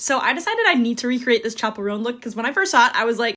So I decided I need to recreate this Chappell Roan look because when I first saw it, I was like,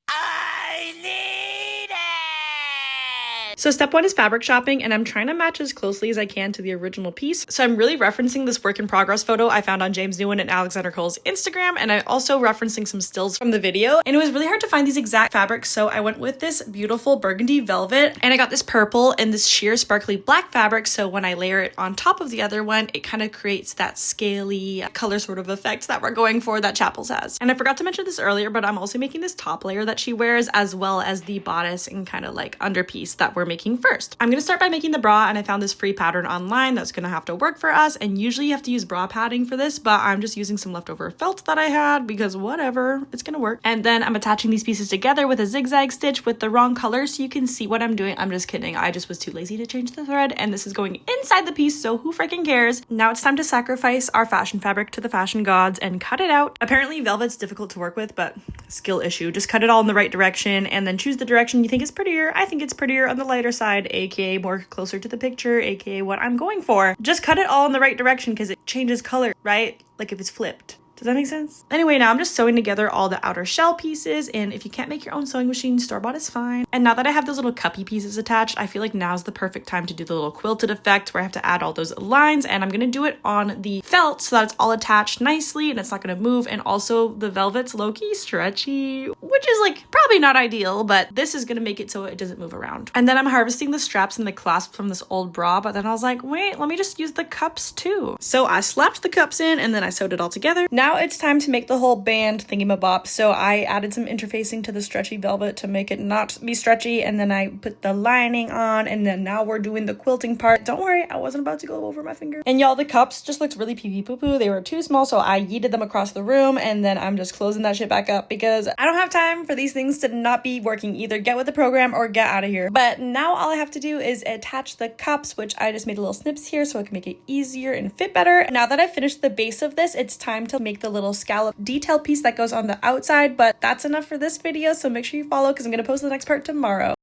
so step one is fabric shopping, and I'm trying to match as closely as I can to the original piece. So I'm really referencing this work in progress photo I found on James Newen and Alexander Cole's Instagram, and I'm also referencing some stills from the video. And it was really hard to find these exact fabrics, so I went with this beautiful burgundy velvet, and I got this purple and this sheer sparkly black fabric, so when I layer it on top of the other one, it kind of creates that scaly color sort of effect that we're going for that Chappell's has. And I forgot to mention this earlier, but I'm also making this top layer that she wears, as well as the bodice and kind of like underpiece that we're making first. I'm gonna start by making the bra, and I found this free pattern online that's gonna have to work for us, and usually you have to use bra padding for this, but I'm just using some leftover felt that I had because whatever, it's gonna work. And then I'm attaching these pieces together with a zigzag stitch with the wrong color so you can see what I'm doing. I'm just kidding, I just was too lazy to change the thread, and this is going inside the piece, so who freaking cares? Now it's time to sacrifice our fashion fabric to the fashion gods and cut it out. Apparently velvet's difficult to work with, but skill issue. Just cut it all in the right direction and then choose the direction you think is prettier. I think it's prettier on the lighter side, aka more closer to the picture, aka what I'm going for. Just cut it all in the right direction because it changes color, right? Like if it's flipped. Does that make sense? Anyway, now I'm just sewing together all the outer shell pieces, and if you can't make your own sewing machine, store-bought is fine. And now that I have those little cuppy pieces attached, I feel like now's the perfect time to do the little quilted effect where I have to add all those lines, and I'm gonna do it on the felt so that it's all attached nicely and it's not gonna move. And also the velvet's low-key stretchy, which is like probably not ideal, but this is gonna make it so it doesn't move around. And then I'm harvesting the straps and the clasp from this old bra, but then I was like, wait, let me just use the cups too. So I slapped the cups in and then I sewed it all together. Now it's time to make the whole band thingamabop. So I added some interfacing to the stretchy velvet to make it not be stretchy, and then I put the lining on, and then now we're doing the quilting part. Don't worry, I wasn't about to go over my finger. And y'all, the cups just looked really pee-pee poo-poo. They were too small, so I yeeted them across the room, and then I'm just closing that shit back up because I don't have time for these things to not be working. Either get with the program or get out of here. But now all I have to do is attach the cups, which I just made little snips here so I can make it easier and fit better. Now that I've finished the base of this, it's time to make the little scallop detail piece that goes on the outside, but that's enough for this video, so make sure you follow because I'm going to post the next part tomorrow.